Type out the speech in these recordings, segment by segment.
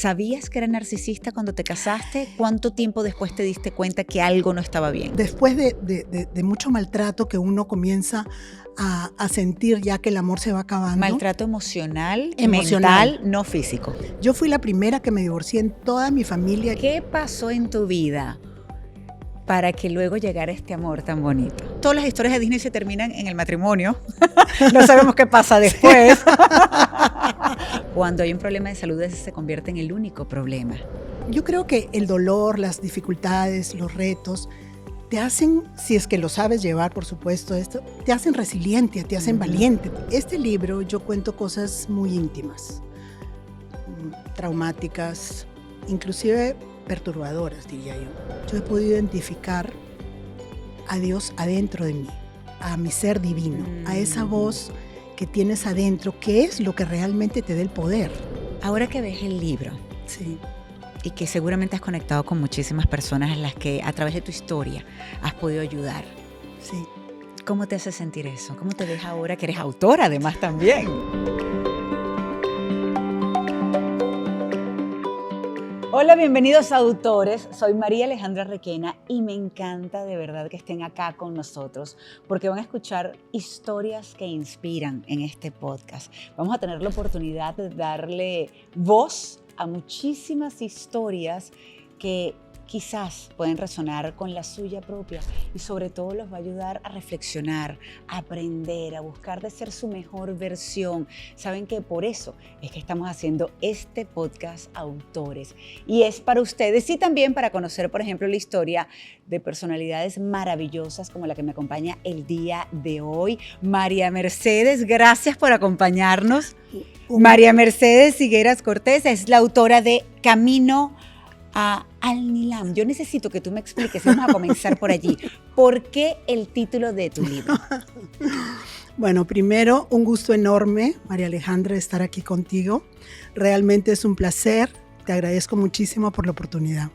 ¿Sabías que era narcisista cuando te casaste? ¿Cuánto tiempo después te diste cuenta que algo no estaba bien? Después de mucho maltrato que uno comienza a sentir ya que el amor se va acabando. Maltrato emocional, mental, no físico. Yo fui la primera que me divorcié en toda mi familia. ¿Qué pasó en tu vida para que luego llegara este amor tan bonito? Todas las historias de Disney se terminan en el matrimonio. No sabemos qué pasa después. Cuando hay un problema de salud, ese se convierte en el único problema. Yo creo que el dolor, las dificultades, los retos, te hacen, si es que lo sabes llevar, por supuesto, te hacen resiliente, te hacen valiente. Este libro yo cuento cosas muy íntimas, traumáticas, inclusive perturbadoras, diría yo. Yo he podido identificar a Dios adentro de mí, a mi ser divino, a esa voz que tienes adentro, que es lo que realmente te da el poder. Ahora que ves el libro, sí, y que seguramente has conectado con muchísimas personas en las que a través de tu historia has podido ayudar. Sí. ¿Cómo te hace sentir eso? ¿Cómo te ves ahora que eres autora además también? Hola, bienvenidos a Autores. Soy María Alejandra Requena y me encanta de verdad que estén acá con nosotros porque van a escuchar historias que inspiran en este podcast. Vamos a tener la oportunidad de darle voz a muchísimas historias que quizás pueden resonar con la suya propia y sobre todo los va a ayudar a reflexionar, a aprender, a buscar de ser su mejor versión. Saben que por eso es que estamos haciendo este podcast Autores y es para ustedes y también para conocer, por ejemplo, la historia de personalidades maravillosas como la que me acompaña el día de hoy. María Mercedes, gracias por acompañarnos. María Mercedes Higueras Cortés es la autora de Camino al Nilam. Yo necesito que tú me expliques, vamos a comenzar por allí. ¿Por qué el título de tu libro? Bueno, primero, un gusto enorme, María Alejandra, de estar aquí contigo. Realmente es un placer. Te agradezco muchísimo por la oportunidad.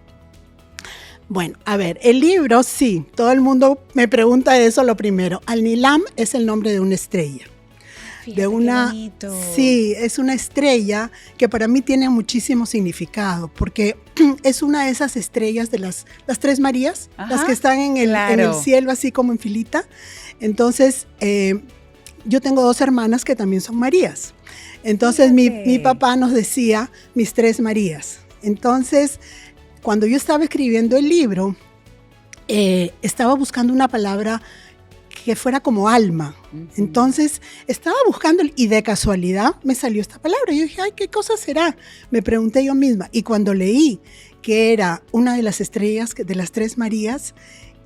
Bueno, a ver, el libro, sí, todo el mundo me pregunta eso lo primero. Al Nilam es el nombre de una estrella. Fíjate, de una, qué bonito. Sí, es una estrella que para mí tiene muchísimo significado, porque es una de esas estrellas de las tres Marías, las que están en el cielo así como en filita. Entonces, yo tengo 2 hermanas que también son Marías. Entonces, mi papá nos decía mis 3 Marías. Entonces, cuando yo estaba escribiendo el libro, estaba buscando una palabra que fuera como alma. Entonces estaba buscando y de casualidad me salió esta palabra. Yo dije, ay, ¿qué cosa será? Me pregunté yo misma. Y cuando leí que era una de las estrellas de las 3 Marías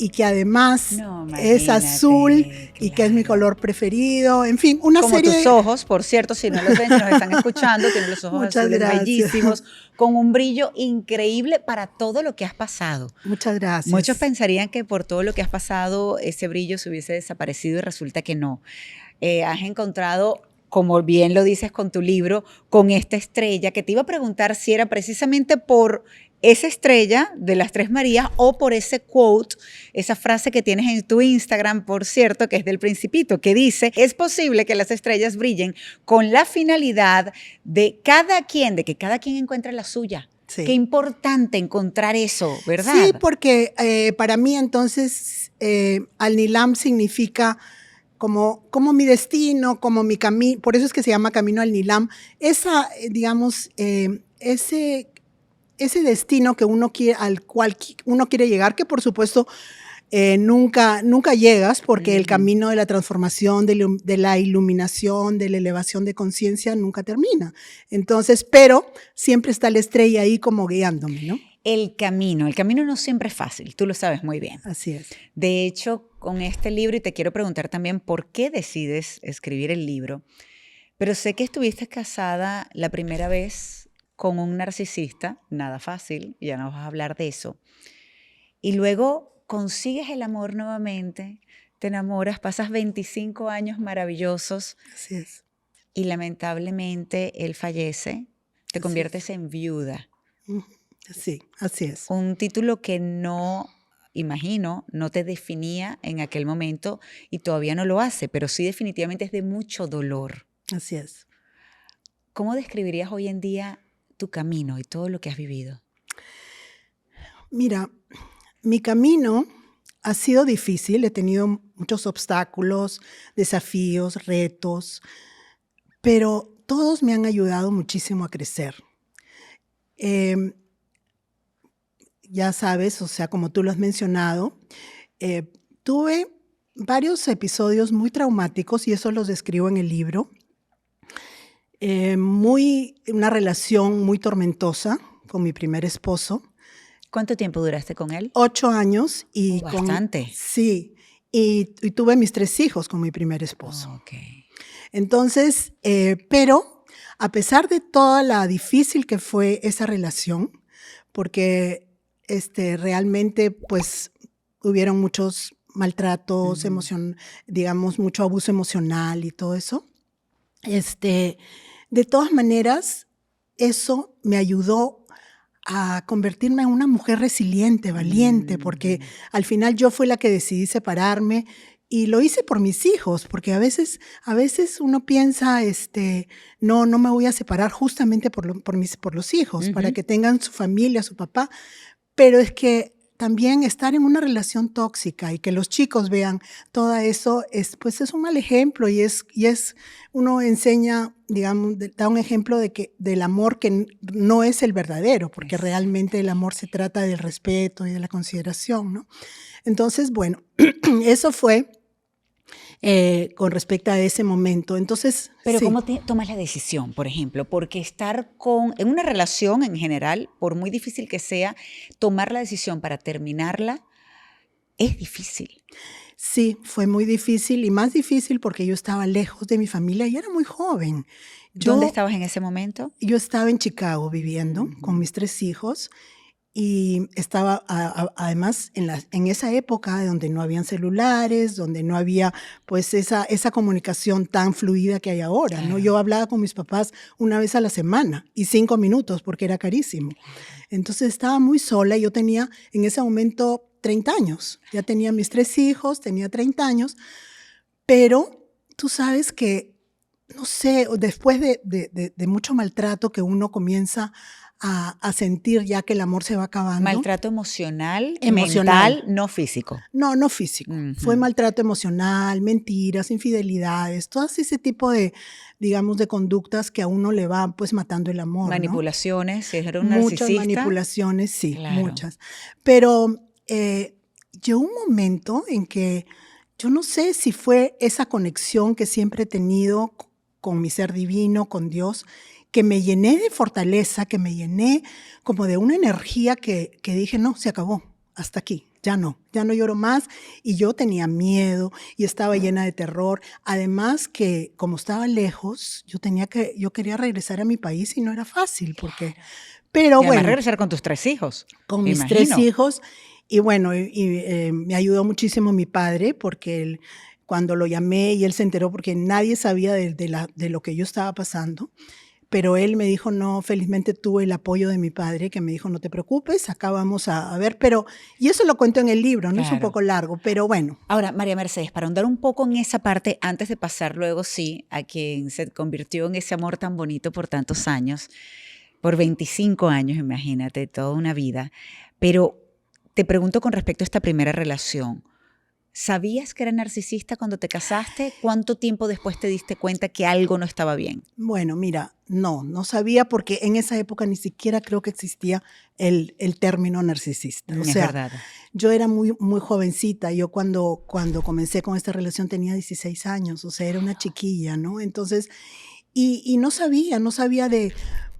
y que además es azul y que es mi color preferido, en fin, una como serie tus ojos, por cierto, si no los ven, si nos están escuchando, tienen los ojos azules bellísimos, con un brillo increíble para todo lo que has pasado. Muchas gracias. Muchos pensarían que por todo lo que has pasado, ese brillo se hubiese desaparecido y resulta que no. Has encontrado, como bien lo dices con tu libro, con esta estrella, que te iba a preguntar si era precisamente por esa estrella de las 3 Marías o por ese quote, esa frase que tienes en tu Instagram, por cierto, que es del Principito, que dice, es posible que las estrellas brillen con la finalidad de que cada quien encuentre la suya. Sí. Qué importante encontrar eso, ¿verdad? Sí, porque para mí entonces Al Nilam significa como mi destino, como mi camino, por eso es que se llama Camino al Nilam. Esa, digamos, ese destino que al cual uno quiere llegar, que por supuesto nunca llegas, porque el camino de la transformación, de la iluminación, de la elevación de conciencia nunca termina. Entonces, pero siempre está la estrella ahí como guiándome, ¿no? El camino no siempre es fácil, tú lo sabes muy bien. Así es. De hecho, con este libro, y te quiero preguntar también por qué decides escribir el libro, pero sé que estuviste casada la primera vez con un narcisista, nada fácil, ya nos vas a hablar de eso, y luego consigues el amor nuevamente, te enamoras, pasas 25 años maravillosos. Así es. Y lamentablemente él fallece, te conviertes en viuda. Sí, así es. Un título que no, imagino, no te definía en aquel momento y todavía no lo hace, pero sí definitivamente es de mucho dolor. Así es. ¿Cómo describirías hoy en día tu camino y todo lo que has vivido? Mira, mi camino ha sido difícil, he tenido muchos obstáculos, desafíos, retos, pero todos me han ayudado muchísimo a crecer. Ya sabes, o sea, como tú lo has mencionado, tuve varios episodios muy traumáticos y eso los describo en el libro. Una relación muy tormentosa con mi primer esposo. ¿Cuánto tiempo duraste con él? 8 años. Bastante. Sí, y tuve mis 3 hijos con mi primer esposo. Okay. Entonces, pero a pesar de toda la difícil que fue esa relación, porque realmente pues hubieron muchos maltratos, digamos, mucho abuso emocional y todo eso, de todas maneras, eso me ayudó a convertirme en una mujer resiliente, valiente, porque al final yo fui la que decidí separarme y lo hice por mis hijos, porque a veces uno piensa, no me voy a separar justamente por los hijos, para que tengan su familia, su papá, pero es que también estar en una relación tóxica y que los chicos vean todo eso, pues es un mal ejemplo y uno enseña, digamos, da un ejemplo del amor que no es el verdadero, porque realmente el amor se trata del respeto y de la consideración, ¿no? Entonces, bueno, eso fue con respecto a ese momento. Entonces, pero sí. ¿cómo tomas la decisión, por ejemplo? Porque estar en una relación en general, por muy difícil que sea, tomar la decisión para terminarla es difícil. Sí, fue muy difícil y más difícil porque yo estaba lejos de mi familia y era muy joven. ¿Dónde estabas en ese momento? Yo estaba en Chicago viviendo con mis 3 hijos. Y estaba además en esa época donde no habían celulares, donde no había pues esa comunicación tan fluida que hay ahora, claro, ¿no? Yo hablaba con mis papás una vez a la semana y 5 minutos porque era carísimo. Entonces estaba muy sola y yo tenía en ese momento 30 años. Ya tenía mis 3 hijos, tenía 30 años, pero tú sabes que, no sé, después de mucho maltrato que uno comienza a sentir ya que el amor se va acabando. Maltrato emocional, mental, no físico. No físico. Fue maltrato emocional, mentiras, infidelidades, todo ese tipo de, digamos, de conductas que a uno le va pues matando el amor. Manipulaciones, ¿no? Si era un narcisista. Muchas manipulaciones, sí, claro, muchas. Pero llegó un momento en que yo no sé si fue esa conexión que siempre he tenido con mi ser divino, con Dios, que me llené de fortaleza, que me llené como de una energía que dije, no, se acabó, hasta aquí, ya no lloro más. Y yo tenía miedo y estaba llena de terror. Además que como estaba lejos, yo quería regresar a mi país y no era fácil, porque, pero y bueno. regresar con tus 3 hijos. Con mis 3 hijos. Y bueno, me ayudó muchísimo mi padre, porque él, cuando lo llamé y él se enteró, porque nadie sabía de lo que yo estaba pasando, pero él me dijo, no, felizmente tuve el apoyo de mi padre, que me dijo, no te preocupes, acá vamos a ver, y eso lo cuento en el libro, ¿no? Claro. Es un poco largo, pero bueno. Ahora, María Mercedes, para ahondar un poco en esa parte, antes de pasar luego, sí, a quien se convirtió en ese amor tan bonito por tantos años, por 25 años, imagínate, toda una vida, pero te pregunto con respecto a esta primera relación, ¿sabías que era narcisista cuando te casaste? ¿Cuánto tiempo después te diste cuenta que algo no estaba bien? Bueno, mira, no sabía, porque en esa época ni siquiera creo que existía el término narcisista. O sea, verdad. Yo era muy, muy jovencita. Yo cuando comencé con esta relación tenía 16 años, o sea, era una chiquilla, ¿no? Entonces, y no sabía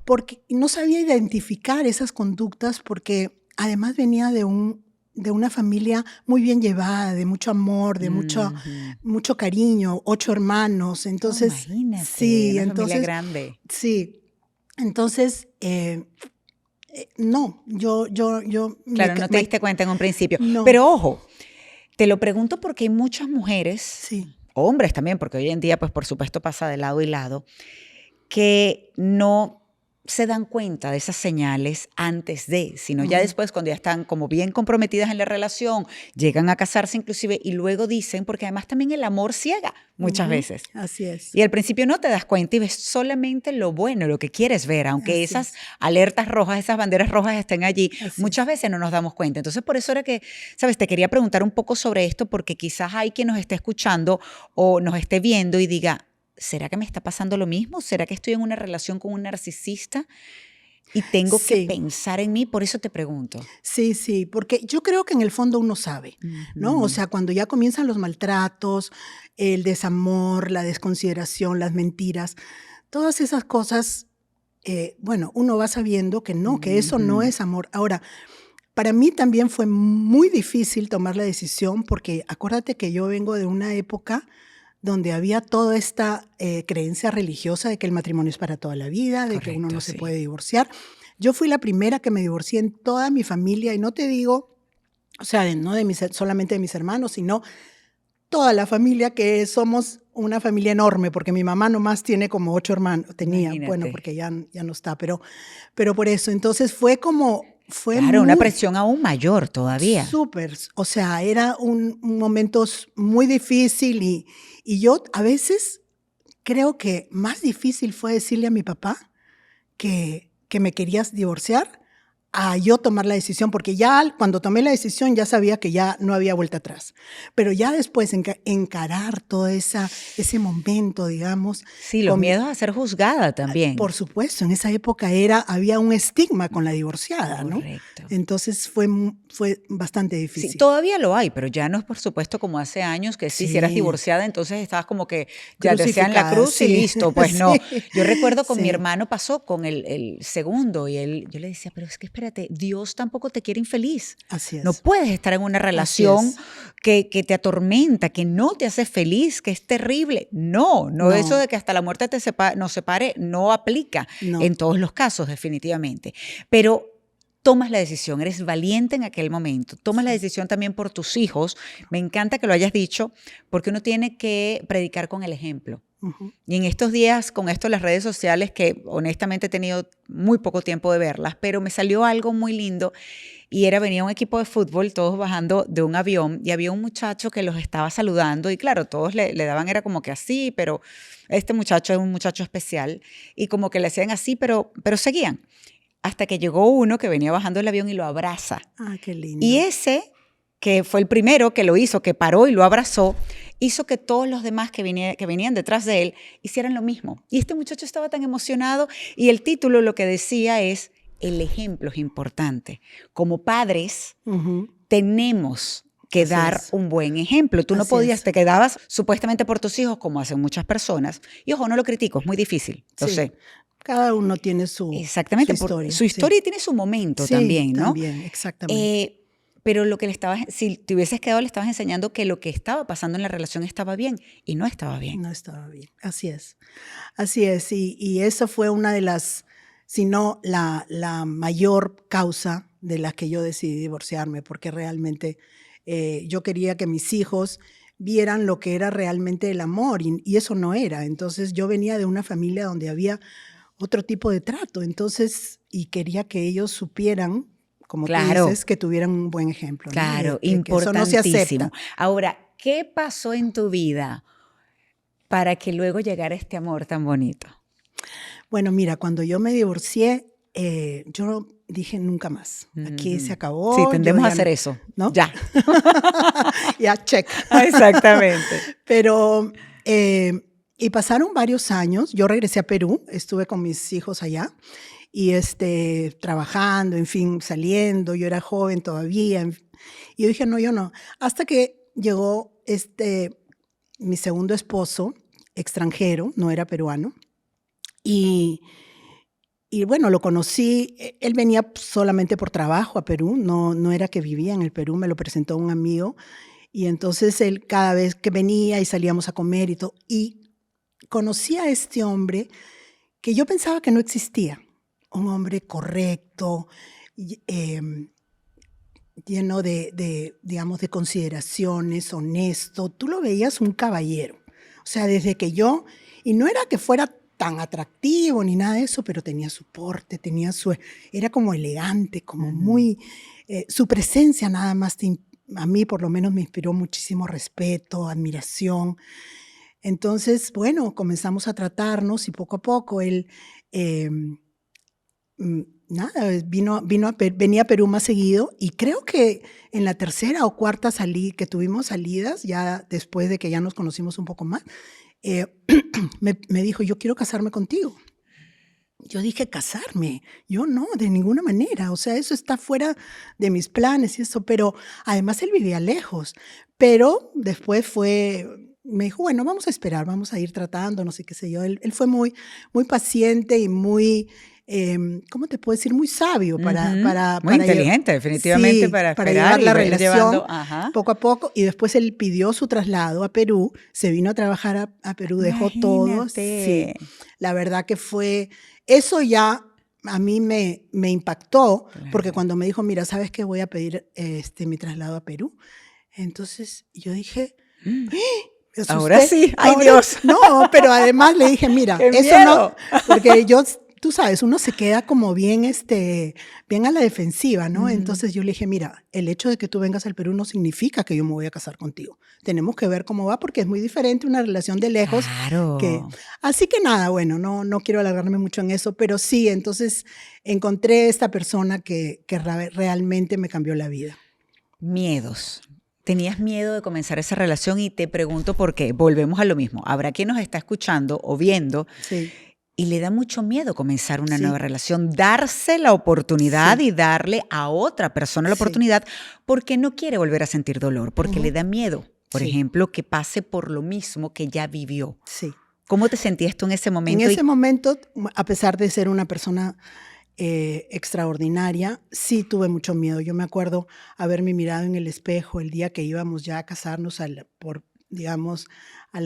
porque no sabía identificar esas conductas, porque además venía de una familia muy bien llevada, de mucho amor, de mucho cariño, 8 hermanos. Entonces, imagínate, sí, una familia grande. Sí, entonces, no, yo claro, no te diste cuenta en un principio. No. Pero ojo, te lo pregunto porque hay muchas mujeres, sí, hombres también, porque hoy en día, pues por supuesto pasa de lado y lado, que no se dan cuenta de esas señales antes de, sino ya después cuando ya están como bien comprometidas en la relación, llegan a casarse inclusive y luego dicen, porque además también el amor ciega muchas veces. Así es. Y al principio no te das cuenta y ves solamente lo bueno, lo que quieres ver, aunque esas alertas rojas, esas banderas rojas estén allí, muchas veces no nos damos cuenta. Entonces por eso era que, sabes, te quería preguntar un poco sobre esto porque quizás hay quien nos esté escuchando o nos esté viendo y diga, ¿será que me está pasando lo mismo? ¿Será que estoy en una relación con un narcisista y tengo que pensar en mí? Por eso te pregunto. Sí, porque yo creo que en el fondo uno sabe, ¿no? O sea, cuando ya comienzan los maltratos, el desamor, la desconsideración, las mentiras, todas esas cosas, bueno, uno va sabiendo que no, que eso no es amor. Ahora, para mí también fue muy difícil tomar la decisión porque acuérdate que yo vengo de una época donde había toda esta creencia religiosa de que el matrimonio es para toda la vida, de que uno no se puede divorciar. Yo fui la primera que me divorcié en toda mi familia, y no te digo, o sea, no solamente de mis hermanos, sino toda la familia, que somos una familia enorme, porque mi mamá nomás tiene como 8 hermanos, tenía, imagínate. Bueno, porque ya no está, pero por eso, entonces fue como... Claro, una presión aún mayor todavía. Súper, o sea, era un momento muy difícil y yo a veces creo que más difícil fue decirle a mi papá que me querías divorciar a yo tomar la decisión, porque ya cuando tomé la decisión ya sabía que ya no había vuelta atrás. Pero ya después encarar todo ese momento, digamos. Sí, los miedos a ser juzgada también. Por supuesto, en esa época había un estigma con la divorciada, ¿no? Correcto. Entonces fue bastante difícil. Sí, todavía lo hay, pero ya no es por supuesto como hace años que si eras divorciada, entonces estabas como que ya te hacían la cruz y listo. Pues no. Yo recuerdo con mi hermano pasó con el segundo y yo le decía, pero es que espérate, Dios tampoco te quiere infeliz. Así es. No puedes estar en una relación que te atormenta, que no te hace feliz, que es terrible. No, eso de que hasta la muerte nos separe no aplica en todos los casos, definitivamente. Pero tomas la decisión, eres valiente en aquel momento, tomas la decisión también por tus hijos. Me encanta que lo hayas dicho, porque uno tiene que predicar con el ejemplo. Y en estos días, con esto de las redes sociales, que honestamente he tenido muy poco tiempo de verlas, pero me salió algo muy lindo y venía un equipo de fútbol, todos bajando de un avión y había un muchacho que los estaba saludando y claro, todos le daban, era como que así, pero este muchacho es un muchacho especial y como que le hacían así, pero seguían. Hasta que llegó uno que venía bajando el avión y lo abraza. Ah, qué lindo. Y ese, que fue el primero que lo hizo, que paró y lo abrazó, hizo que todos los demás que venían detrás de él hicieran lo mismo. Y este muchacho estaba tan emocionado y el título lo que decía es, el ejemplo es importante. Como padres tenemos que dar un buen ejemplo. Tú no podías, te quedabas supuestamente por tus hijos, como hacen muchas personas. Y ojo, no lo critico, es muy difícil, lo sé. Cada uno tiene su historia. Su historia y tiene su momento también, ¿no? También, exactamente. Pero si te hubieses quedado, le estabas enseñando que lo que estaba pasando en la relación estaba bien y no estaba bien. No estaba bien, así es. Así es, y eso fue una de las, si no la mayor causa de la que yo decidí divorciarme, porque realmente yo quería que mis hijos vieran lo que era realmente el amor y eso no era. Entonces yo venía de una familia donde había otro tipo de trato, entonces, y quería que ellos supieran, como tú dices, que tuvieran un buen ejemplo. Claro, ¿no? importantísimo. Eso no se acepta. Ahora, ¿qué pasó en tu vida para que luego llegara este amor tan bonito? Bueno, mira, cuando yo me divorcié, yo dije nunca más. Aquí se acabó. Sí, tendemos a hacer eso. ¿No? Ya. Ya, check. Exactamente. Pero... y pasaron varios años, yo regresé a Perú, estuve con mis hijos allá y trabajando, en fin, saliendo, yo era joven todavía, y yo dije, no, yo no. Hasta que llegó mi segundo esposo, extranjero, no era peruano, y bueno, lo conocí, él venía solamente por trabajo a Perú, no era que vivía en el Perú, me lo presentó un amigo, y entonces él cada vez que venía y salíamos a comer y todo, y conocí a este hombre que yo pensaba que no existía. Un hombre correcto, lleno digamos, de consideraciones, honesto. Tú lo veías un caballero. O sea, desde que y no era que fuera tan atractivo ni nada de eso, pero tenía su porte, era como elegante, como muy, su presencia nada más a mí por lo menos me inspiró muchísimo respeto, admiración. Entonces, bueno, comenzamos a tratarnos y poco a poco él, venía a Perú más seguido y creo que en la tercera o cuarta que tuvimos salidas, ya después de que ya nos conocimos un poco más, me dijo, yo quiero casarme contigo. Yo dije, ¿casarme? Yo no, de ninguna manera. O sea, eso está fuera de mis planes y eso. Pero además él vivía lejos. Pero después me dijo, bueno, vamos a esperar, vamos a ir tratándonos y qué sé yo. Él fue muy, muy paciente y muy, ¿cómo te puedo decir? Muy sabio muy inteligente, definitivamente, sí, para para esperar llevar la relación llevando, poco a poco. Y después él pidió su traslado a Perú, se vino a trabajar a Perú, dejó todo. Sí, la verdad que eso ya a mí me impactó, claro. Porque cuando me dijo, mira, ¿sabes qué? Voy a pedir mi traslado a Perú. Entonces yo dije, ahora sí, ¡ay Dios! No, pero además le dije, mira, eso no, porque tú sabes, uno se queda como bien a la defensiva, ¿no? Entonces yo le dije, mira, el hecho de que tú vengas al Perú no significa que yo me voy a casar contigo. Tenemos que ver cómo va, porque es muy diferente una relación de lejos. Claro. Así que nada, bueno, no quiero alargarme mucho en eso, pero sí, entonces encontré esta persona que realmente me cambió la vida. Miedos. ¿Tenías miedo de comenzar esa relación? Y te pregunto por qué. Volvemos a lo mismo. Habrá quien nos está escuchando o viendo y le da mucho miedo comenzar una nueva relación, darse la oportunidad y darle a otra persona la oportunidad porque no quiere volver a sentir dolor, porque le da miedo, por ejemplo, que pase por lo mismo que ya vivió. Sí. ¿Cómo te sentías tú en ese momento? En ese momento, a pesar de ser una persona extraordinaria, sí tuve mucho miedo. Yo me acuerdo haberme mirado en el espejo el día que íbamos ya a casarnos a la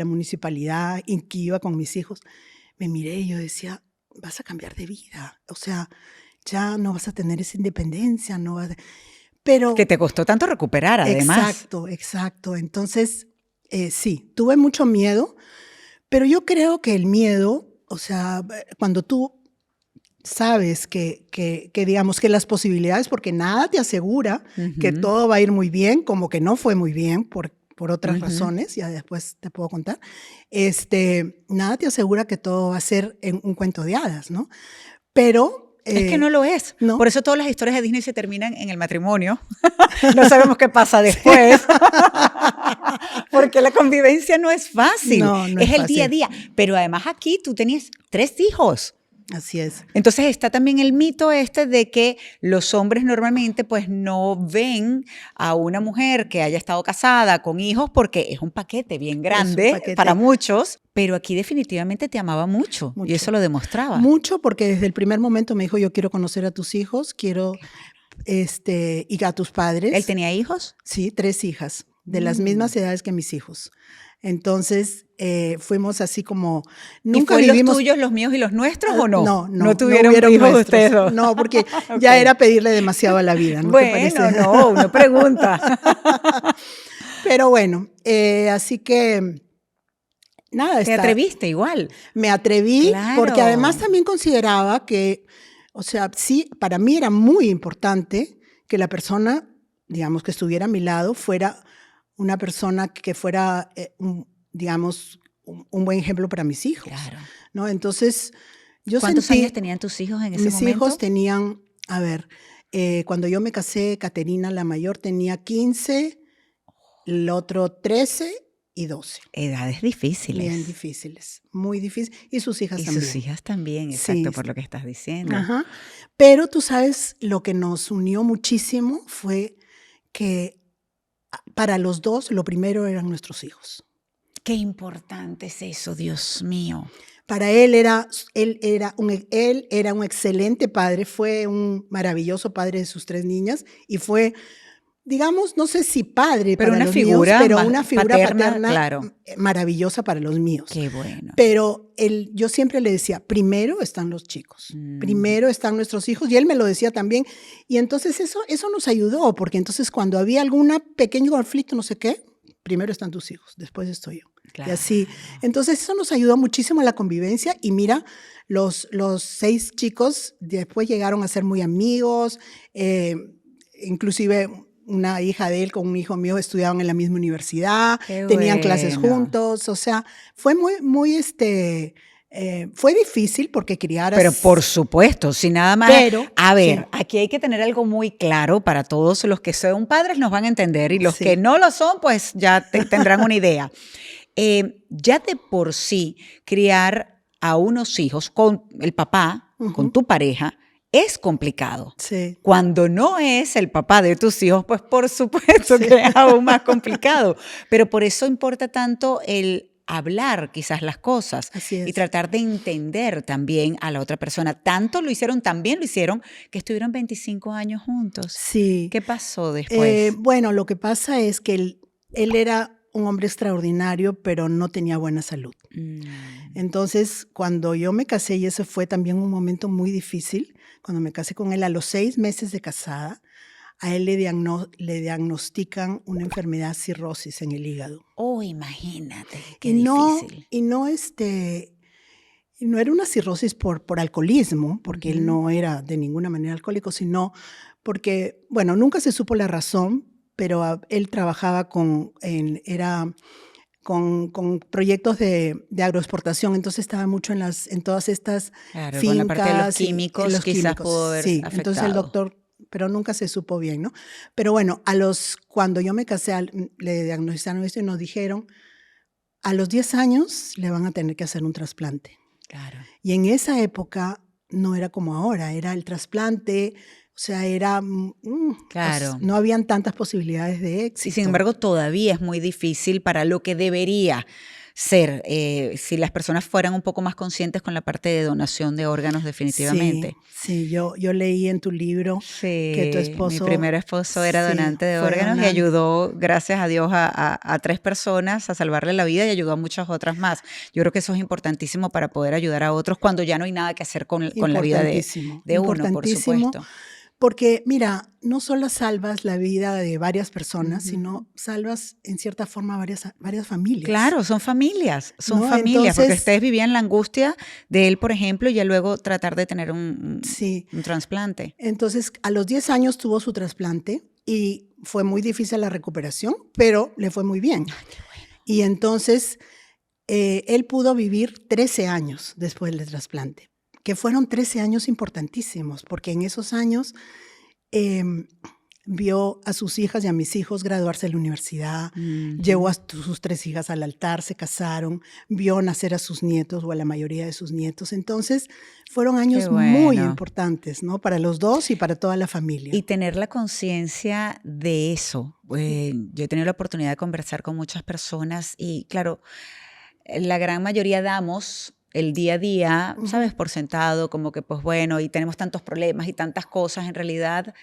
municipalidad y que iba con mis hijos. Me miré y yo decía, vas a cambiar de vida. O sea, ya no vas a tener esa independencia, no vas a... Pero que te costó tanto recuperar, además. Exacto. Entonces, sí, tuve mucho miedo, pero yo creo que el miedo, o sea, cuando tú sabes que digamos que las posibilidades, porque nada te asegura que todo va a ir muy bien, como que no fue muy bien por otras razones, ya después te puedo contar, nada te asegura que todo va a ser en un cuento de hadas, ¿no? Pero... es que no lo es. ¿no? Por eso todas las historias de Disney se terminan en el matrimonio. No sabemos qué pasa después. Porque la convivencia no es fácil. No es el día a día. Pero además aquí tú tenías 3 hijos. Así es. Entonces está también el mito de que los hombres normalmente pues no ven a una mujer que haya estado casada con hijos porque es un paquete bien grande para muchos, pero aquí definitivamente te amaba mucho. Y eso lo demostraba. Mucho, porque desde el primer momento me dijo, yo quiero conocer a tus hijos, quiero y a tus padres. ¿Él tenía hijos? Sí, 3 hijas, de las mismas edades que mis hijos. Entonces, fuimos así como... Nunca ¿Y fue los tuyos, los míos y los nuestros o no? No tuvieron hijos ustedes dos. No, porque ya era pedirle demasiado a la vida. ¿No bueno, te parece? No, uno pregunta. Pero bueno, así que... Nada, ¿Te atreviste igual? Me atreví, porque además también consideraba que, o sea, sí, para mí era muy importante que la persona, digamos, que estuviera a mi lado fuera una persona que fuera, digamos, un buen ejemplo para mis hijos. Claro. ¿No? Entonces, yo ¿Cuántos años tenían tus hijos en ese momento? Mis hijos tenían, a ver, cuando yo me casé, Caterina, la mayor, tenía 15, el otro 13 y 12. Edades difíciles. Bien difíciles, muy difíciles. Y sus hijas también. Y sus hijas también, exacto, por lo que estás diciendo. Ajá. Pero tú sabes, lo que nos unió muchísimo fue que para los dos, lo primero eran nuestros hijos. Qué importante es eso, Dios mío. Para él era un excelente padre, fue un maravilloso padre de sus 3 niñas y fue, digamos, no sé si padre pero para una los figura míos, pero una figura paterna claro. Maravillosa para los míos. Qué bueno. Pero yo siempre le decía, primero están los chicos, primero están nuestros hijos, y él me lo decía también, y entonces eso nos ayudó, porque entonces cuando había algún pequeño conflicto, no sé qué, primero están tus hijos, después estoy yo. Claro. Y así. Entonces eso nos ayudó muchísimo a la convivencia y mira, los 6 chicos después llegaron a ser muy amigos, inclusive una hija de él con un hijo mío estudiaban en la misma universidad, tenían clases juntos, o sea, fue fue difícil porque criar... Pero por supuesto, si nada más... Pero, a ver, sí. aquí hay que tener algo muy claro para todos los que son padres nos van a entender y los que no lo son, pues ya tendrán una idea. Ya de por sí, criar a unos hijos con el papá, con tu pareja, es complicado. Sí. Cuando no es el papá de tus hijos, pues por supuesto que es aún más complicado. Pero por eso importa tanto el hablar quizás las cosas y tratar de entender también a la otra persona. También lo hicieron, que estuvieron 25 años juntos. Sí. ¿Qué pasó después? Bueno, lo que pasa es que él era un hombre extraordinario, pero no tenía buena salud. Entonces, cuando yo me casé, y ese fue también un momento muy difícil, cuando me casé con él, a los 6 meses de casada, a él le diagnostican una enfermedad, cirrosis en el hígado. Oh, imagínate, qué difícil. Y no era una cirrosis por alcoholismo, porque él no era de ninguna manera alcohólico, sino porque, bueno, nunca se supo la razón, pero él trabajaba con proyectos de agroexportación, entonces estaba mucho en todas estas fincas. Con la parte de los químicos, quizás pudo haber afectado. Entonces el doctor, pero nunca se supo bien, ¿no? Pero bueno, cuando yo me casé, le diagnosticaron esto y nos dijeron, a los 10 años le van a tener que hacer un trasplante. Claro. Y en esa época no era como ahora, era el trasplante... O sea, claro. No habían tantas posibilidades de éxito. Y sin embargo, todavía es muy difícil para lo que debería ser. Si las personas fueran un poco más conscientes con la parte de donación de órganos, definitivamente. Sí, yo leí en tu libro que tu esposo... Mi primer esposo era donante de órganos y ayudó, gracias a Dios, a 3 personas a salvarle la vida y ayudó a muchas otras más. Yo creo que eso es importantísimo para poder ayudar a otros cuando ya no hay nada que hacer con la vida de uno, por supuesto. Porque, mira, no solo salvas la vida de varias personas, sino salvas, en cierta forma, varias familias. Claro, son familias, Entonces, porque ustedes vivían la angustia de él, por ejemplo, y ya luego tratar de tener un trasplante. Entonces, a los 10 años tuvo su trasplante y fue muy difícil la recuperación, pero le fue muy bien. Ay, qué bueno. Y entonces, él pudo vivir 13 años después del trasplante, que fueron 13 años importantísimos, porque en esos años vio a sus hijas y a mis hijos graduarse de la universidad, llevó a sus 3 hijas al altar, se casaron, vio nacer a sus nietos o a la mayoría de sus nietos. Entonces, fueron años muy importantes, ¿no? Para los dos y para toda la familia. Y tener la conciencia de eso. Yo he tenido la oportunidad de conversar con muchas personas y, claro, la gran mayoría damos el día a día, ¿sabes? Por sentado, como que pues bueno, y tenemos tantos problemas y tantas cosas. En realidad,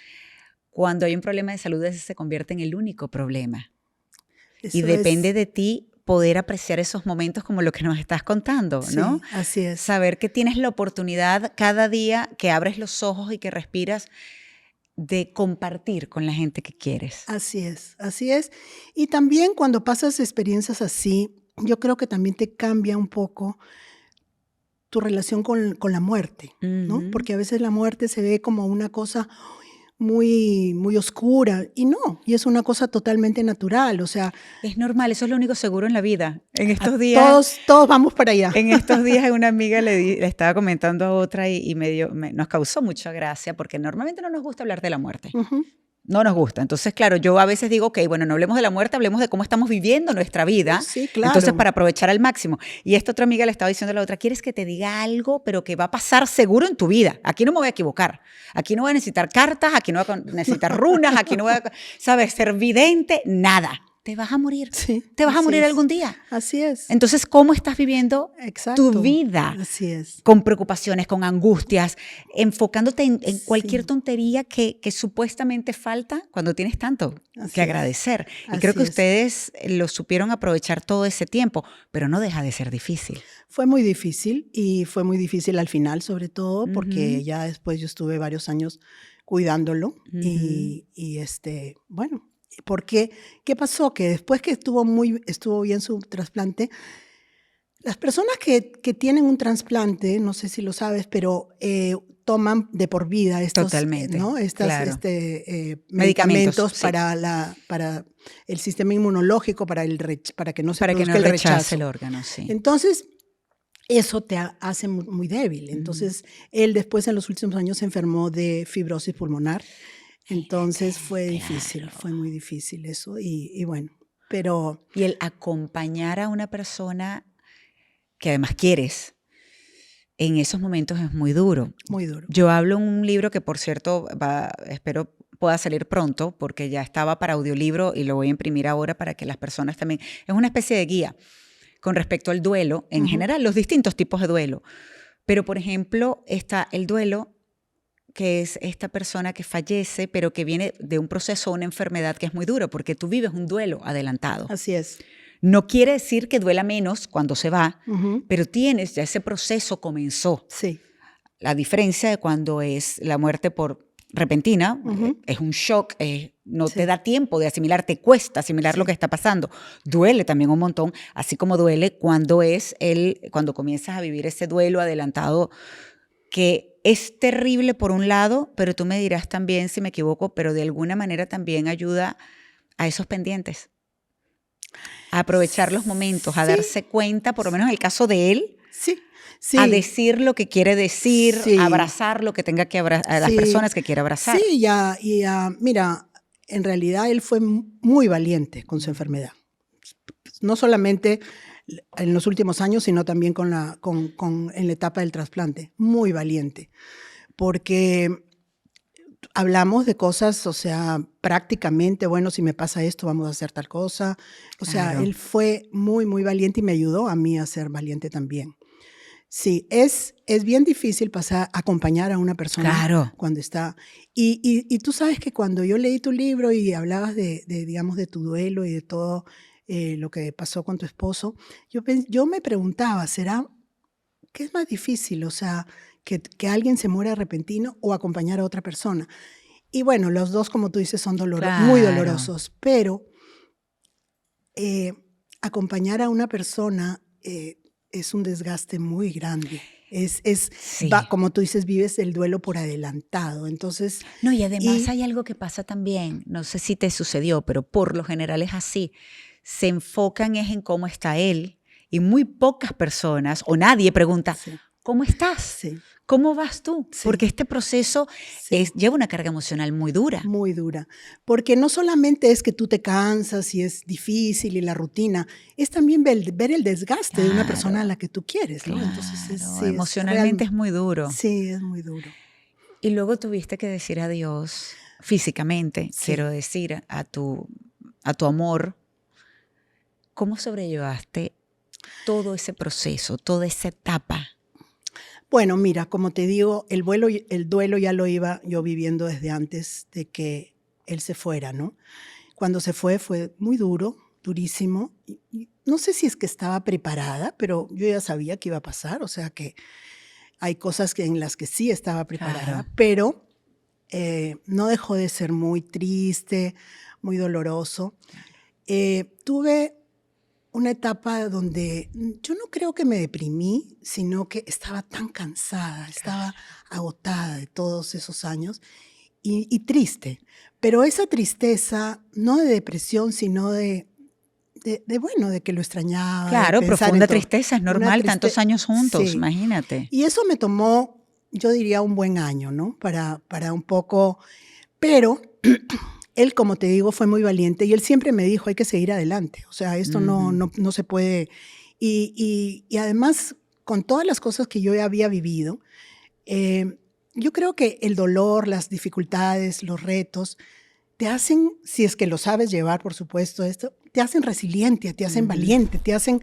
cuando hay un problema de salud, ese se convierte en el único problema. Y depende de ti poder apreciar esos momentos como lo que nos estás contando, ¿no? Sí, así es. Saber que tienes la oportunidad cada día que abres los ojos y que respiras de compartir con la gente que quieres. Así es, así es. Y también cuando pasas experiencias así, yo creo que también te cambia un poco tu relación con la muerte, ¿no? Porque a veces la muerte se ve como una cosa muy, muy oscura y no, y es una cosa totalmente natural, o sea... Es normal, eso es lo único seguro en la vida. En estos días... Todos vamos para allá. En estos días una amiga le estaba comentando a otra y nos causó mucha gracia porque normalmente no nos gusta hablar de la muerte. No nos gusta. Entonces, claro, yo a veces digo, ok, bueno, no hablemos de la muerte, hablemos de cómo estamos viviendo nuestra vida. Sí, claro. Entonces, para aprovechar al máximo. Y esta otra amiga le estaba diciendo a la otra, ¿quieres que te diga algo, pero que va a pasar seguro en tu vida? Aquí no me voy a equivocar. Aquí no voy a necesitar cartas, aquí no voy a necesitar runas, aquí no voy a, ¿sabes? Ser vidente, nada. Te vas a morir. Sí, te vas a morir algún día. Así es. Entonces, ¿cómo estás viviendo tu vida? Así es. Con preocupaciones, con angustias, enfocándote en cualquier tontería que supuestamente falta cuando tienes tanto que agradecer. Y creo que ustedes lo supieron aprovechar todo ese tiempo, pero no deja de ser difícil. Fue muy difícil y fue muy difícil al final, sobre todo, porque ya después yo estuve varios años cuidándolo y bueno, Porque, ¿qué pasó? Que después que estuvo bien su trasplante, las personas que tienen un trasplante, no sé si lo sabes, pero toman de por vida estos, ¿no? Claro. Medicamentos sí. para el sistema inmunológico, para que no se para produzca que no el rechace rechazo. el órgano, sí. Entonces, eso te hace muy débil. Entonces, él después en los últimos años se enfermó de fibrosis pulmonar. Entonces fue difícil, fue muy difícil eso. Y bueno, pero... Y el acompañar a una persona que además quieres, en esos momentos es muy duro. Muy duro. Yo hablo en un libro que, por cierto, espero pueda salir pronto, porque ya estaba para audiolibro y lo voy a imprimir ahora para que las personas también... Es una especie de guía con respecto al duelo, en general, los distintos tipos de duelo. Pero, por ejemplo, está el duelo, que es esta persona que fallece, pero que viene de un proceso, una enfermedad que es muy duro, porque tú vives un duelo adelantado. Así es. No quiere decir que duela menos cuando se va, pero tienes, ya ese proceso comenzó. Sí. La diferencia de cuando es la muerte por repentina, es un shock, no te da tiempo de asimilar, te cuesta asimilar lo que está pasando. Duele también un montón, así como duele cuando comienzas a vivir ese duelo adelantado, que es terrible por un lado, pero tú me dirás también si me equivoco, pero de alguna manera también ayuda a esos pendientes. A aprovechar los momentos, a darse cuenta, por lo menos en el caso de él, sí. a decir lo que quiere decir, a abrazar lo que tenga que abrazar, a las personas que quiere abrazar. Sí, mira, en realidad él fue muy valiente con su enfermedad. No solamente en los últimos años, sino también en la etapa del trasplante. Muy valiente. Porque hablamos de cosas, o sea, prácticamente, bueno, si me pasa esto, vamos a hacer tal cosa. O sea, él fue muy, muy valiente y me ayudó a mí a ser valiente también. Sí, es bien difícil acompañar a una persona cuando está... Y tú sabes que cuando yo leí tu libro y hablabas digamos, de tu duelo y de todo lo que pasó con tu esposo, yo me preguntaba, ¿qué es más difícil? O sea, que alguien se muera repentino o acompañar a otra persona. Y bueno, los dos, como tú dices, son muy dolorosos, pero acompañar a una persona es un desgaste muy grande. Como tú dices, vives el duelo por adelantado. Entonces, no, y además hay algo que pasa también, no sé si te sucedió, pero por lo general es así. Se enfocan en cómo está él y muy pocas personas o nadie pregunta, ¿cómo estás? Sí. ¿Cómo vas tú? Sí. Porque este proceso lleva una carga emocional muy dura. Muy dura. Porque no solamente es que tú te cansas y es difícil y la rutina, es también ver el desgaste de una persona a la que tú quieres, ¿no? Entonces, emocionalmente es muy duro. Sí, es muy duro. Y luego tuviste que decir adiós físicamente, quiero decir, a tu amor. ¿Cómo sobrellevaste todo ese proceso, toda esa etapa? Bueno, mira, como te digo, el duelo ya lo iba yo viviendo desde antes de que él se fuera, ¿no? Cuando se fue muy duro, durísimo. Y no sé si es que estaba preparada, pero yo ya sabía que iba a pasar, o sea que hay cosas en las que sí estaba preparada, pero no dejó de ser muy triste, muy doloroso. Tuve una etapa donde yo no creo que me deprimí, sino que estaba tan cansada, estaba agotada de todos esos años y triste. Pero esa tristeza, no de depresión, sino de que lo extrañaba. Claro, profunda tristeza, es normal, tantos años juntos, imagínate. Y eso me tomó, yo diría, un buen año, ¿no? Para un poco, pero... Él, como te digo, fue muy valiente y él siempre me dijo, hay que seguir adelante. O sea, esto no se puede. Y además, con todas las cosas que yo había vivido, yo creo que el dolor, las dificultades, los retos, te hacen, si es que lo sabes llevar, por supuesto, te hacen resiliente, te hacen valiente, te hacen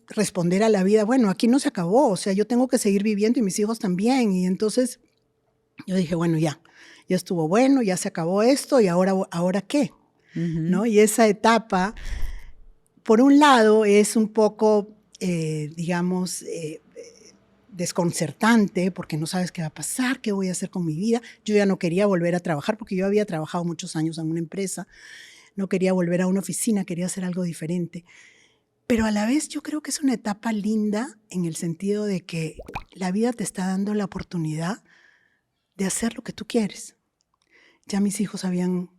responder a la vida. Bueno, aquí no se acabó, o sea, yo tengo que seguir viviendo y mis hijos también. Y entonces yo dije, bueno, ya estuvo bueno, ya se acabó esto y ahora ¿qué? ¿No? Y esa etapa, por un lado, es un poco, digamos, desconcertante porque no sabes qué va a pasar, qué voy a hacer con mi vida. Yo ya no quería volver a trabajar porque yo había trabajado muchos años en una empresa, no quería volver a una oficina, quería hacer algo diferente. Pero a la vez yo creo que es una etapa linda en el sentido de que la vida te está dando la oportunidad de hacer lo que tú quieres. Ya mis hijos habían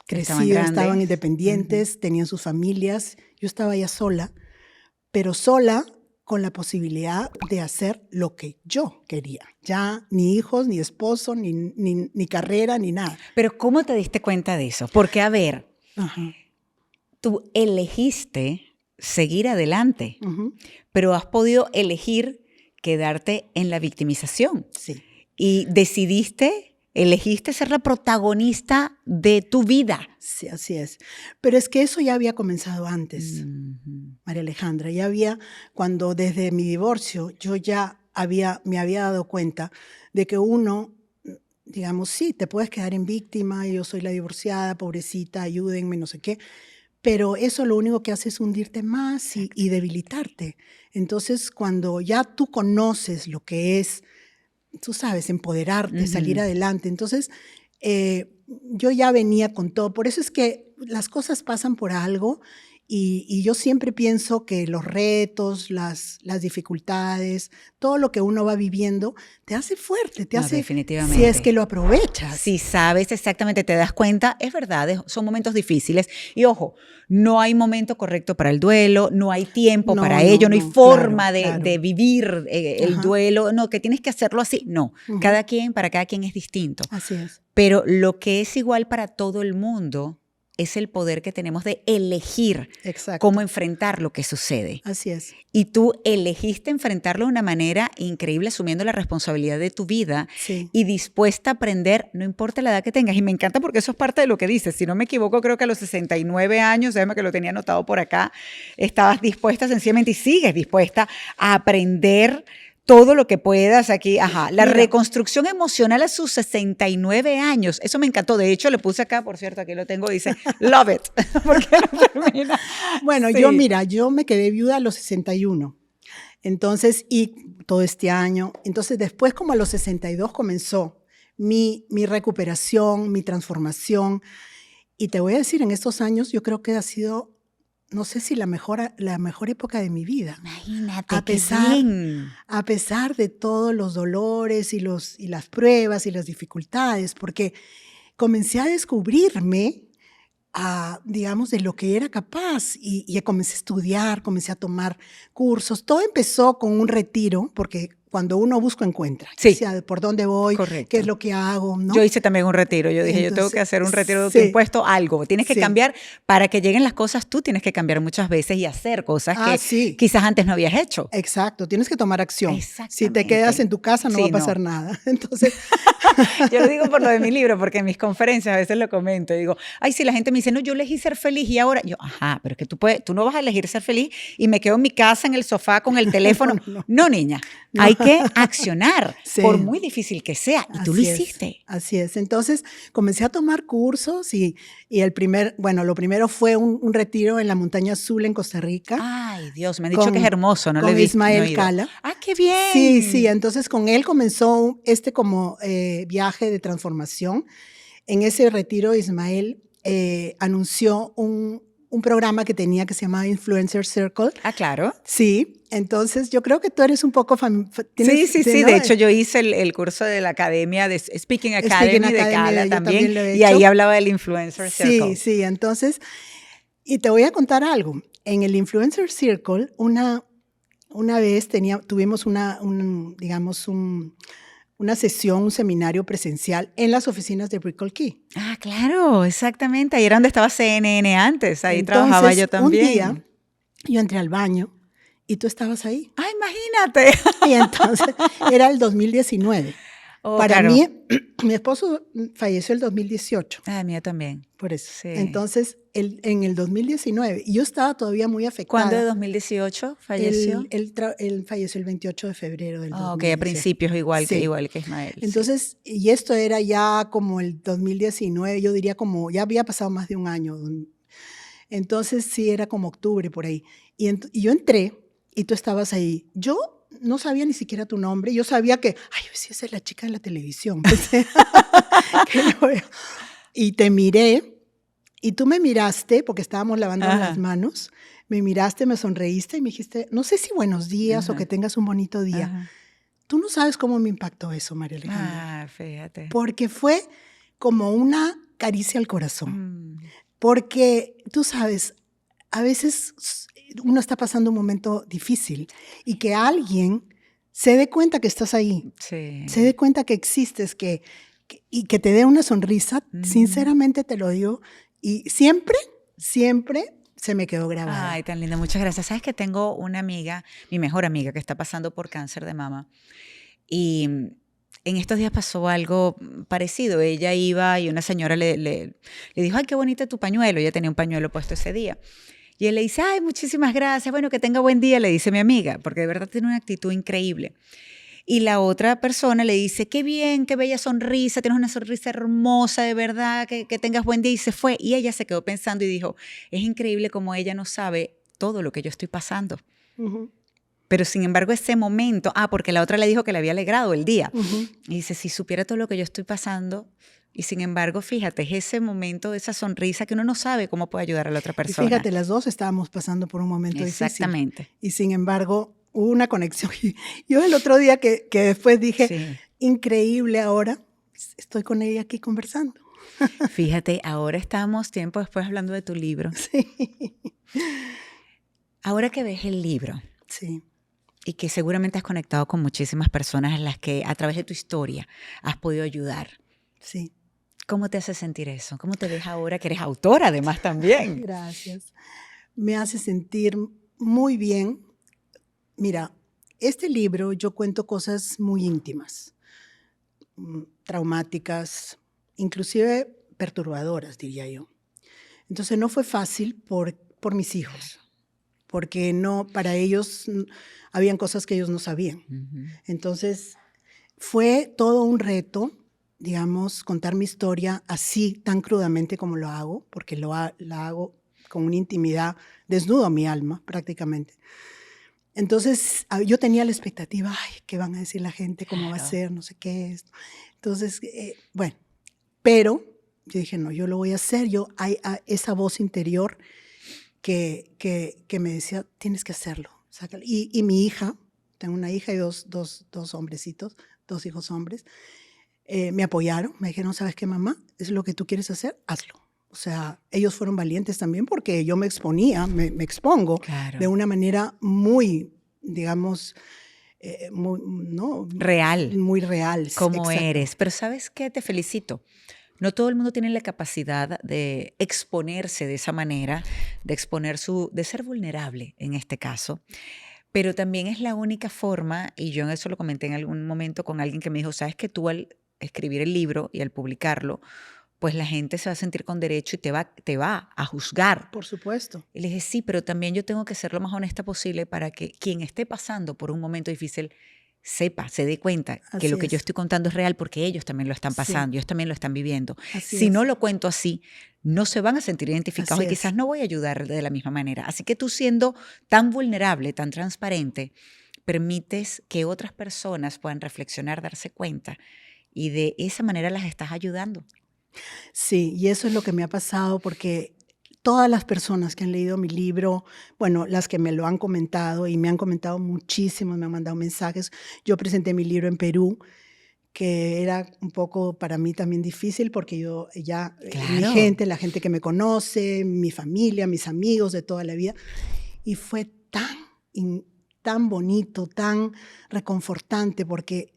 crecido, estaban independientes, tenían sus familias, yo estaba ya sola, pero sola con la posibilidad de hacer lo que yo quería. Ya ni hijos, ni esposo, ni carrera, ni nada. Pero ¿cómo te diste cuenta de eso? Porque, a ver, tú elegiste seguir adelante, pero has podido elegir quedarte en la victimización. Sí. Y elegiste ser la protagonista de tu vida. Sí, así es. Pero es que eso ya había comenzado antes, María Alejandra. Cuando desde mi divorcio, yo ya me había dado cuenta de que uno, digamos, sí, te puedes quedar en víctima, yo soy la divorciada, pobrecita, ayúdenme, no sé qué, pero eso lo único que hace es hundirte más y debilitarte. Entonces, cuando ya tú conoces lo que es, tú sabes, empoderarte, salir adelante. Entonces, yo ya venía con todo. Por eso es que las cosas pasan por algo y yo siempre pienso que los retos, las dificultades, todo lo que uno va viviendo, te hace fuerte, te hace, definitivamente. Si es que lo aprovechas. Si sabes exactamente, te das cuenta, es verdad, son momentos difíciles. Y ojo, no hay momento correcto para el duelo, no hay tiempo para ello, no hay forma de vivir el duelo, no, que tienes que hacerlo así. No, para cada quien es distinto. Así es. Pero lo que es igual para todo el mundo es el poder que tenemos de elegir cómo enfrentar lo que sucede. Así es. Y tú elegiste enfrentarlo de una manera increíble, asumiendo la responsabilidad de tu vida y dispuesta a aprender, no importa la edad que tengas. Y me encanta porque eso es parte de lo que dices. Si no me equivoco, creo que a los 69 años, déjame que lo tenía anotado por acá, estabas dispuesta sencillamente y sigues dispuesta a aprender todo lo que puedas aquí. La reconstrucción emocional a sus 69 años. Eso me encantó. De hecho, le puse acá, por cierto, aquí lo tengo, dice, love it. ¿Por qué no termina? Bueno, yo me quedé viuda a los 61. Entonces, y todo este año. Entonces, después, como a los 62, comenzó mi recuperación, mi transformación. Y te voy a decir, en estos años, yo creo que ha sido, no sé si la mejor época de mi vida. Imagínate, a pesar de todos los dolores y las pruebas y las dificultades, porque comencé a descubrirme, digamos, de lo que era capaz y comencé a estudiar, comencé a tomar cursos. Todo empezó con un retiro, porque cuando uno busca, encuentra. Sí. O sea, por dónde voy, qué es lo que hago, ¿no? Yo hice también un retiro. Yo dije, yo tengo que hacer un retiro de autoimpuesto, algo. Tienes que cambiar. Para que lleguen las cosas, tú tienes que cambiar muchas veces y hacer cosas que quizás antes no habías hecho. Exacto, tienes que tomar acción. Si te quedas en tu casa no va a pasar nada. Entonces, yo lo digo por lo de mi libro, porque en mis conferencias a veces lo comento. Digo, ay, si la gente me dice, no, yo elegí ser feliz y ahora, yo, pero es que tú no vas a elegir ser feliz y me quedo en mi casa, en el sofá, con el teléfono. No, niña, hay que accionar, por muy difícil que sea, y tú lo hiciste. Así es. Entonces, comencé a tomar cursos y lo primero fue un retiro en la Montaña Azul en Costa Rica. Ay, Dios, me han dicho que es hermoso, no lo he visto. Con Ismael Cala. ¡Ah, qué bien! Sí, entonces con él comenzó como viaje de transformación. En ese retiro, Ismael anunció un programa que tenía que se llamaba Influencer Circle. Ah, claro. Sí, entonces yo creo que tú eres un poco Sí, ¿no? De hecho yo hice el curso de la academia, de Speaking Academy de Cala también y ahí hablaba del Influencer Circle. Sí, entonces, y te voy a contar algo. En el Influencer Circle, una vez tuvimos una sesión, un seminario presencial en las oficinas de Brickell Key. Ah, claro, exactamente. Ahí era donde estaba CNN antes, ahí trabajaba yo también. Un día yo entré al baño y tú estabas ahí. ¡Ah, imagínate! Y entonces era el 2019. Para mí, mi esposo falleció el 2018. Ah, mío también. Por eso. Sí. Entonces, en el 2019, y yo estaba todavía muy afectada. ¿Cuándo de 2018 falleció? Él falleció el 28 de febrero del 2018. Ok, a principios igual que Ismael. Entonces, y esto era ya como el 2019, yo diría como, ya había pasado más de un año. Entonces, sí, era como octubre por ahí. Y yo entré y tú estabas ahí. Yo no sabía ni siquiera tu nombre. Yo sabía que, ay, sí, esa es la chica de la televisión. Y te miré, y tú me miraste, porque estábamos lavando las manos, me miraste, me sonreíste y me dijiste, no sé si buenos días o que tengas un bonito día. Tú no sabes cómo me impactó eso, María Alejandra. Fíjate. Porque fue como una caricia al corazón. Porque tú sabes, a veces uno está pasando un momento difícil y que alguien se dé cuenta que estás ahí, se dé cuenta que existes, y que te dé una sonrisa, sinceramente te lo digo, y siempre se me quedó grabada. Ay, tan linda, muchas gracias. Sabes que tengo una amiga, mi mejor amiga, que está pasando por cáncer de mama, y en estos días pasó algo parecido. Ella iba y una señora le dijo, ay, qué bonito tu pañuelo. Ella tenía un pañuelo puesto ese día. Y él le dice, ay, muchísimas gracias, bueno, que tenga buen día, le dice mi amiga, porque de verdad tiene una actitud increíble. Y la otra persona le dice, qué bien, qué bella sonrisa, tienes una sonrisa hermosa, de verdad, que tengas buen día, y se fue. Y ella se quedó pensando y dijo, es increíble como ella no sabe todo lo que yo estoy pasando. Pero sin embargo ese momento, porque la otra le dijo que le había alegrado el día. Y dice, si supiera todo lo que yo estoy pasando, y sin embargo, fíjate, es ese momento, esa sonrisa que uno no sabe cómo puede ayudar a la otra persona. Y fíjate, las dos estábamos pasando por un momento difícil. Exactamente. Y sin embargo, hubo una conexión. Yo el otro día que después dije, increíble, ahora estoy con ella aquí conversando. Fíjate, ahora estamos tiempo después hablando de tu libro. Sí. Ahora que ves el libro. Sí. Y que seguramente has conectado con muchísimas personas en las que a través de tu historia has podido ayudar. Sí. ¿Cómo te hace sentir eso? ¿Cómo te ves ahora que eres autora además también? Gracias. Me hace sentir muy bien. Mira, este libro yo cuento cosas muy íntimas, traumáticas, inclusive perturbadoras, diría yo. Entonces no fue fácil por mis hijos, porque para ellos habían cosas que ellos no sabían. Entonces fue todo un reto, digamos, contar mi historia así tan crudamente como lo hago, porque la hago con una intimidad, desnudo a mi alma prácticamente. Entonces yo tenía la expectativa, ay, ¿qué van a decir la gente? ¿Cómo va a ser? No sé qué es. Entonces, bueno, pero yo dije, no, yo lo voy a hacer. Hay esa voz interior que me decía, tienes que hacerlo. Sácalo. Y mi hija, tengo una hija y dos hombrecitos, 2 hijos hombres, me apoyaron, me dijeron, ¿sabes qué, mamá? ¿Es lo que tú quieres hacer? Hazlo. O sea, ellos fueron valientes también porque yo me exponía, me expongo de una manera muy, digamos, real. Muy real. Como eres. Pero ¿sabes qué? Te felicito. No todo el mundo tiene la capacidad de exponerse de esa manera, de ser vulnerable en este caso. Pero también es la única forma, y yo eso lo comenté en algún momento con alguien que me dijo, sabes que tú al escribir el libro y al publicarlo, pues la gente se va a sentir con derecho y te va a juzgar. Por supuesto. Y le dije, sí, pero también yo tengo que ser lo más honesta posible para que quien esté pasando por un momento difícil se dé cuenta que lo que yo estoy contando es real porque ellos también lo están pasando, ellos también lo están viviendo. Si no lo cuento así, no se van a sentir identificados y quizás no voy a ayudar de la misma manera. Así que tú siendo tan vulnerable, tan transparente, permites que otras personas puedan reflexionar, darse cuenta y de esa manera las estás ayudando. Sí, y eso es lo que me ha pasado porque todas las personas que han leído mi libro, bueno, las que me lo han comentado y me han comentado muchísimo, me han mandado mensajes. Yo presenté mi libro en Perú, que era un poco para mí también difícil porque yo ya, mi gente, la gente que me conoce, mi familia, mis amigos de toda la vida, y fue tan bonito, tan reconfortante porque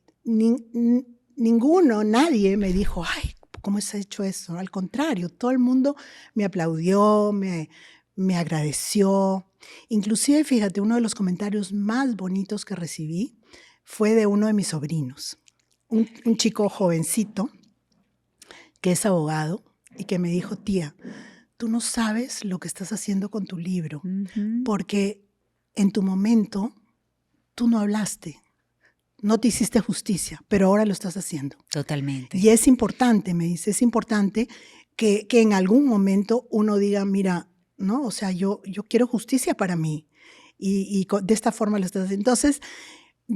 nadie me dijo, ay, ¿cómo has hecho eso? Al contrario, todo el mundo me aplaudió, me agradeció. Inclusive, fíjate, uno de los comentarios más bonitos que recibí fue de uno de mis sobrinos, un chico jovencito que es abogado y que me dijo, tía, tú no sabes lo que estás haciendo con tu libro, porque en tu momento tú no hablaste. No te hiciste justicia, pero ahora lo estás haciendo. Totalmente. Y es importante, me dice, es importante que en algún momento uno diga, mira, ¿no? O sea, yo quiero justicia para mí. Y de esta forma lo estás haciendo. Entonces,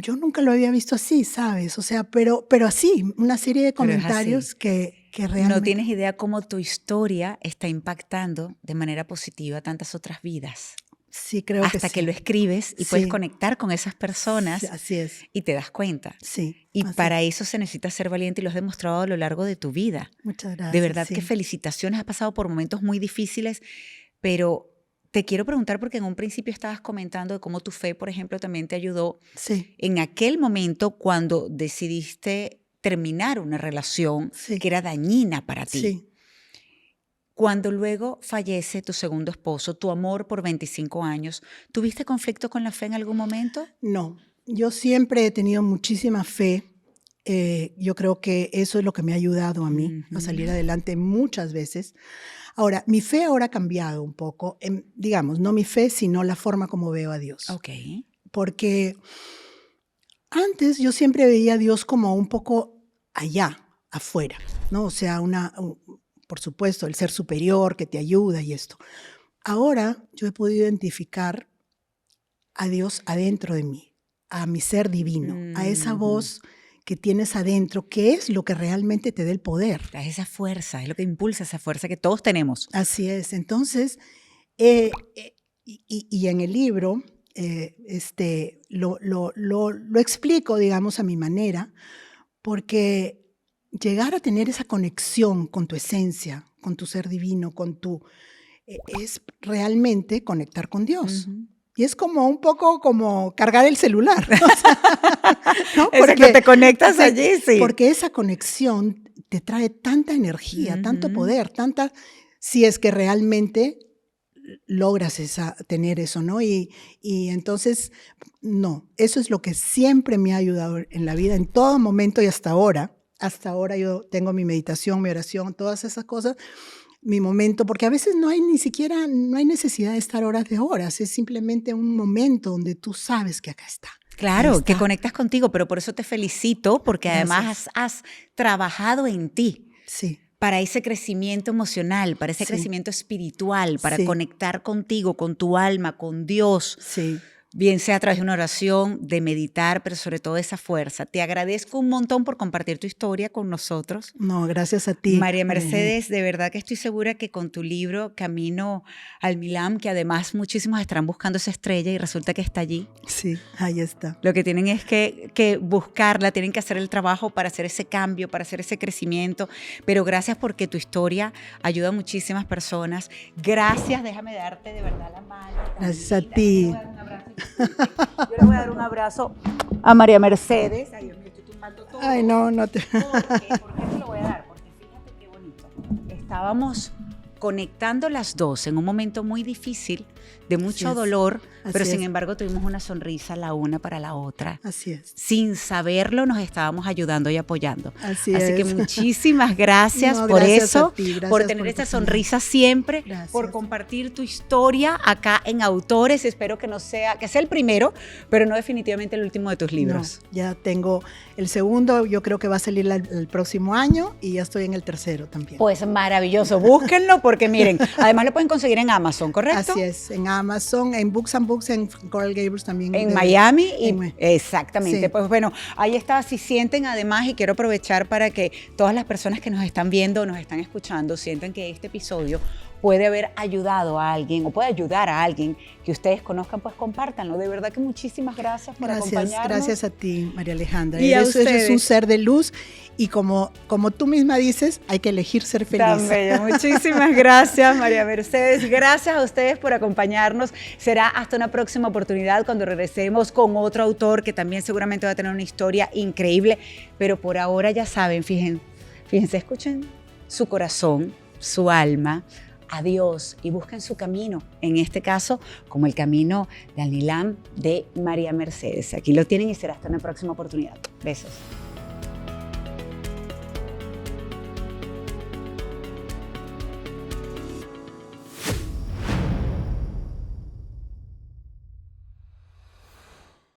yo nunca lo había visto así, ¿sabes? O sea, pero así, una serie de comentarios que realmente... No tienes idea cómo tu historia está impactando de manera positiva tantas otras vidas. Sí, creo que sí. Hasta que lo escribes y puedes conectar con esas personas. Sí, así es. Y te das cuenta. Sí. Y para eso se necesita ser valiente y lo has demostrado a lo largo de tu vida. Muchas gracias. De verdad que felicitaciones. Has pasado por momentos muy difíciles, pero te quiero preguntar porque en un principio estabas comentando de cómo tu fe, por ejemplo, también te ayudó en aquel momento cuando decidiste terminar una relación que era dañina para ti. Sí. Cuando luego fallece tu segundo esposo, tu amor por 25 años, ¿tuviste conflicto con la fe en algún momento? No, yo siempre he tenido muchísima fe. Yo creo que eso es lo que me ha ayudado a mí a salir adelante muchas veces. Ahora, mi fe ahora ha cambiado un poco. Digamos, no mi fe, sino la forma como veo a Dios. Okay. Porque antes yo siempre veía a Dios como un poco allá, afuera, ¿no? O sea, por supuesto, el ser superior que te ayuda y esto. Ahora yo he podido identificar a Dios adentro de mí, a mi ser divino, a esa voz que tienes adentro, que es lo que realmente te da el poder. Es esa fuerza, es lo que impulsa esa fuerza que todos tenemos. Así es. Entonces, y en el libro lo explico, digamos, a mi manera, porque llegar a tener esa conexión con tu esencia, con tu ser divino, es realmente conectar con Dios. Y es como un poco como cargar el celular. O sea, ¿no? Porque te conectas allí, sí. Porque esa conexión te trae tanta energía, tanto poder, si es que realmente logras tener eso, ¿no? Y entonces, no, eso es lo que siempre me ha ayudado en la vida, en todo momento y hasta ahora. Hasta ahora yo tengo mi meditación, mi oración, todas esas cosas, mi momento, porque a veces no hay necesidad de estar horas de horas, es simplemente un momento donde tú sabes que acá está. Claro, que conectas contigo, pero por eso te felicito, porque además has trabajado en ti. Sí. Para ese crecimiento emocional, para ese crecimiento espiritual, para conectar contigo, con tu alma, con Dios. Sí. Bien sea a través de una oración, de meditar, pero sobre todo esa fuerza. Te agradezco un montón por compartir tu historia con nosotros. No, gracias a ti. María Mercedes, de verdad que estoy segura que con tu libro Camino al Milam, que además muchísimos estarán buscando esa estrella y resulta que está allí. Sí, ahí está. Lo que tienen es que buscarla, tienen que hacer el trabajo para hacer ese cambio, para hacer ese crecimiento. Pero gracias porque tu historia ayuda a muchísimas personas. Gracias, déjame darte de verdad la mano. Gracias a ti. Yo le voy a dar un abrazo a María Mercedes. Ay, Dios mío, estoy tumbando todo. Ay, no te... ¿Por qué te lo voy a dar? Porque fíjate qué bonito. Estábamos conectando las dos en un momento muy difícil, de mucho dolor, pero sin embargo tuvimos una sonrisa la una para la otra. Así es. Sin saberlo nos estábamos ayudando y apoyando. Así que muchísimas gracias por eso, por tener esta sonrisa siempre, por compartir tu historia acá en Autores. Espero que sea el primero, pero no definitivamente el último de tus libros. No, ya tengo el segundo, yo creo que va a salir el próximo año y ya estoy en el tercero también. Pues maravilloso, búsquenlo porque miren, además lo pueden conseguir en Amazon, ¿correcto? Así es, en Amazon, en Books and Books, en Coral Gables también. En Miami. Exactamente. Sí. Pues bueno, ahí está. Si sienten además, y quiero aprovechar para que todas las personas que nos están viendo, nos están escuchando, sientan que este episodio puede haber ayudado a alguien o puede ayudar a alguien que ustedes conozcan, pues compártanlo. De verdad que muchísimas gracias por acompañarnos. Gracias a ti, María Alejandra. Y eso es un ser de luz y como tú misma dices, hay que elegir ser feliz. Tan bella. Muchísimas gracias, María Mercedes. Gracias a ustedes por acompañarnos. Será hasta una próxima oportunidad cuando regresemos con otro autor que también seguramente va a tener una historia increíble. Pero por ahora ya saben, fíjense, escuchen su corazón, su alma, a Dios y busquen su camino, en este caso como el camino de Al Milam de María Mercedes. Aquí lo tienen y será hasta una próxima oportunidad. Besos.